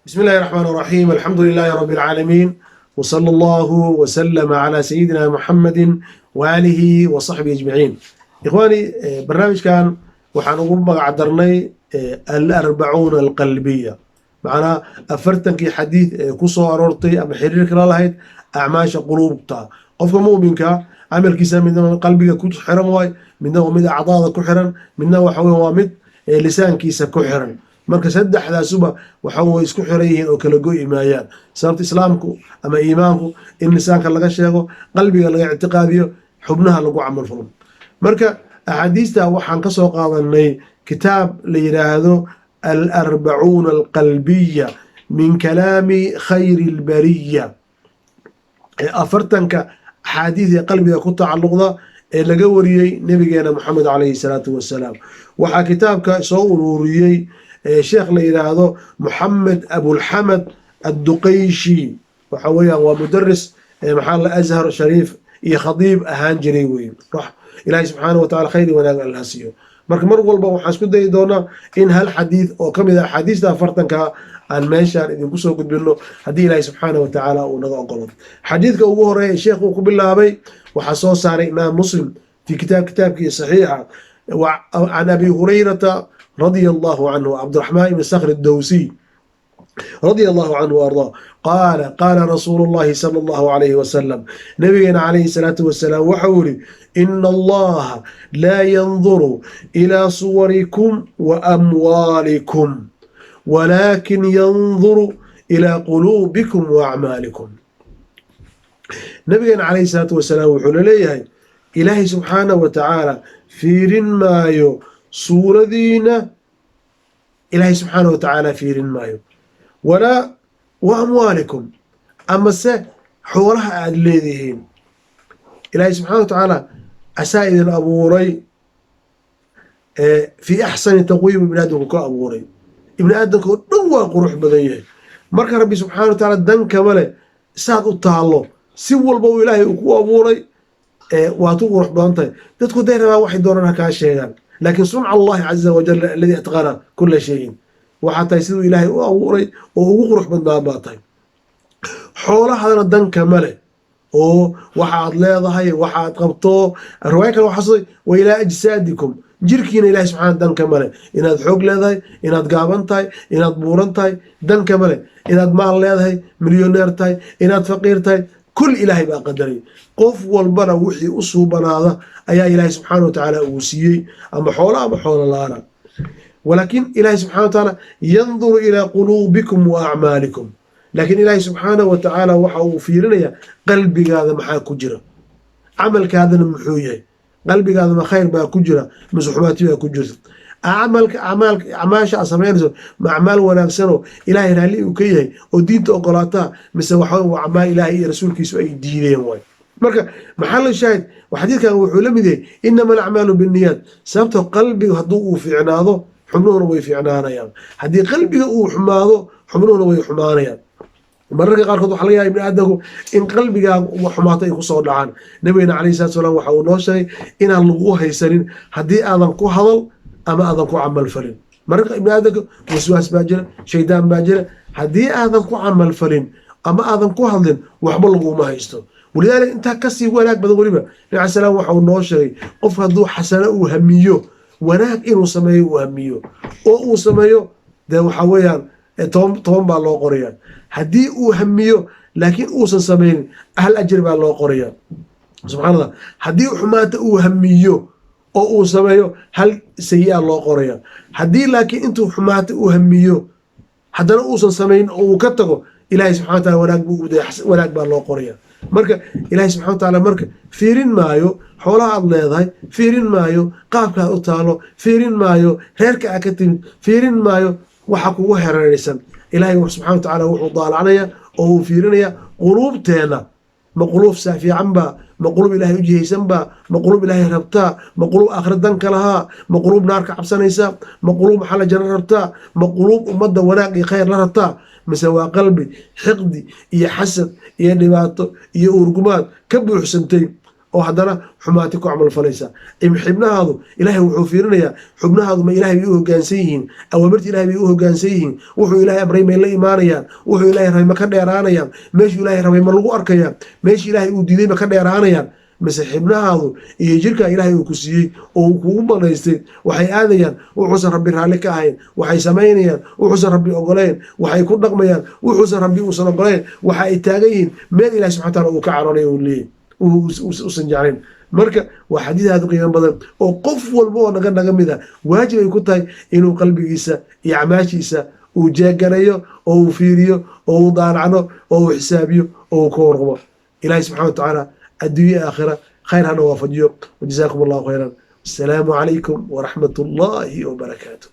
بسم الله الرحمن الرحيم. الحمد لله رب العالمين، وصلى الله وسلم على سيدنا محمد وآله وصحبه أجمعين. إخواني، برنامج كان waxaan ugu magac darnay al-arba'uun al-qalbiyya, macnaa afartankii xadiid ee ku soo aroortay ama xiriirka la lahayd acmaasha quluubta. qofka mu'minka camalkiisa midna qalbiga ku xiran waay, midna waa mid acdaada ku xiran, midna waxa weeye waa mid lisaankiisa ku xiran. marka saddexdaasuba waxa way isku xiran yihiin oo kala go'i maayaan. sababta islaamku ama iimaanku in lisaanka laga sheego, qalbiga laga ictiqaadiyo, xubnaha lagu camal falo. marka axaadiista waxaan ka soo qaadanay kitaab la yidhaahdo al-arba'uun al-qalbiyya min kalaami khayri al-bariyya, afartanka axaadiis ee qalbiga ku tacalluqda ee laga wariyey nabigeena moxamed calayhi salaatu wasalaam. waxaa kitaabka soo ururiyey sheekh la yidhaahdo moxamed abulxamed adduqayshi. waxa weeyaan waa mudaris maxaa azhar shariif iyo khadiib ahaan jiray wey. ilaahay subxaana wa tacala khayr wanaag alla siiyo. marka mar walba waxaan isku dayi doonaa in hal xadiid oo ka mid ah axaadiista afartanka aan meeshaan idinku soo gudbino haddii ilaahay subxaana wa tacaala uu naga ogolo. xadiidka ugu horeeya sheekh uu ku bilaabay waxaa soo saaray imaam muslim fi kitaabkii saxiixa can abi hurayrata radia allahu canhu, cabdiraxmaan ibn sakhr ad-dawsi رضي الله عنه وأرضاه قال رسول الله صلى الله عليه وسلم نبينا عليه الصلاة والسلام وحوري إن الله لا ينظر إلى صوركم وأموالكم ولكن ينظر إلى قلوبكم وأعمالكم. نبينا عليه الصلاة والسلام وحول ليه إلهي سبحانه وتعالى فيرن مايو صورة دينا، إلهي سبحانه وتعالى فيرن مايو ولا وأموالكم، أما حولها أدليذهين. إلهي سبحانه وتعالى أسائد الأبوري في أحسن تقويم ابن آدم كأبوري. ابن آدم كنوى قروح بذيه. مركا ربي سبحانه وتعالى دن كماله ساد التعالى سوى البو إلهي وكو أبوري واتو قروح بذنطي تدكو دينا واحد دورنا كاشيئا، لكن صنع الله عز وجل الذي اتقنا كل شيء وحتى يسيدو إلهي أبوري وقروح بذنطي. xoolahadana danka male oo waxaad leedahay waxaad qabto. riwaaya kale waxaa soo wa ilaa ajsaadikum, jirkiina ilaahay subxaana danka male. inaad xoog leedahay, inaad gaaban tahay, inaad buuran tahay, danka male. inaad maal leedahay, milyoneer tahay, inaad faqiir tahay, kul ilaahay baa qadaray. qof walbana wixii u suubanaada ayaa ilaahay subxaana watacaala uu siiyey, ama xoolo ama xoolo la-aana. walaakin ilaahay subxana watacaala yanduru ilaa quluubikum wa acmaalikum, laakiin ilaahay subxaanahu wa tacaala waxa uu fiirinayaa qalbigaada maxaa ku jira, camalkaadana muxuu yahay. qalbigaada ma khayr baa ku jira mise xumaati baa ku jirta. acmaasha aad samaynayso ma acmaal wanaagsanoo ilaahay raalli uu ka yahay oo diinta ogolaataa, mise waxa waa acmaal ilaahay iyo rasuulkiisu ay diideen waay. marka maxaa la shaahid xadiidkan wuxuu la mid yahay inama alacmaalu binniyaat. sababtoo qalbiga hadduu uu fiicnaado xubnuhuna way fiicnaanayaan, haddii qalbiga uu xumaado xubnuhuna way xumaanayaan. mararka qaarkood waxa laga yaaba ibni aadamku in qalbigaaga xumaato ay kusoo dhacaan. nabigeena calayhi salatu salaam waxa uu noo sheegay inaan lagu haysanin haddii aadan ku hadal ama aadan ku camal falin. mararka ibni aadamka waswaas baa jira, shaydaan baa jira. haddii aadan ku camal falin ama aadan ku hadlin waxba laguma haysto. walidaalika intaa kasii wanaag badan weliba nabi calayi salaam waxa uu noo sheegay qof hadduu xasano uu hamiyo, wanaag inuu sameeyo uu hamiyo oo uu sameeyo, dee waxa weeyaan toban baa loo qorayaa. haddii uu hamiyo laakiin uusan samaynin hal ajir baa loo qorayaa. subxana allah. haddii xumaata uu hamiyo oo uu sameeyo hal sayi-a loo qorayaa. haddii laakiin intuu xumaata uu hamiyo haddana uusan samaynin oo uu ka tago, ilaahay subxana wataala wanaag baa loo qorayaa. marka ilaahay subxana watacaala marka fiirin maayo xoolaha aad leedahay, fiirin maayo qaabkaad u taalo, fiirin maayo reerka aad ka timid, fiirin maayo waxa kugu hareeraysan. ilaahay subxana watacaala wuxuu daalacnaya oo uu fiirinaya quluubteena. ma quluub saafiican baa? ma quluub ilaahay u jihaysan baa? ma quluub ilaahay rabtaa? ma quluub aakhira danka lahaa? ma quluub naar ka cabsanaysa? ma quluub maxalla janno rabtaa? ma quluub ummadda wanaag iyo khayr la rabtaa? mise waa qalbi xiqdi iyo xasad iyo dhibaato iyo urgumaad ka buuxsantay oo haddana xumaati ku camal falaysa. xibnahaadu ilaahay wuxuu fiirinayaa xubnahaadu ma ilaahay bay u hoggaansan yihiin, awaamirta ilaahay bay u hoggaansan yihiin, wuxuu ilaahay amray may la imaanayaan, wuxuu ilaahay rabay ma ka dheeraanayaan, meeshuu ilaahay rabay ma lagu arkayaan, meeshii ilaahay uu diiday ma ka dheeraanayaan. mise xibnahaadu iyo jirka ilaahay uu ku siiyey oo uu kugu banaystay waxay aadayaan wuxuusan rabbi raalli ka ahayn, waxay samaynayaan wuxuusan rabbi ogoleen, waxay ku dhaqmayaan wuxuusan rabbi uusan ogoleen, waxa ay taagan yihiin meel ilahay subxana wataala uu ka caroonay uu leeyahy uusan jeclayn. marka waa xadiid aad u qiimo badan oo qof walba oo naga mid a waajib ay ku tahay inuu qalbigiisa iyo acmaashiisa uu jeeganayo oo uu fiiriyo oo uu daalacno oo uu xisaabiyo oo uu ka warqabo. ilahay subxana watacaala الدنيا آخرة خير هنا وافجيو. وجزاكم الله خيرا. السلام عليكم ورحمة الله وبركاته.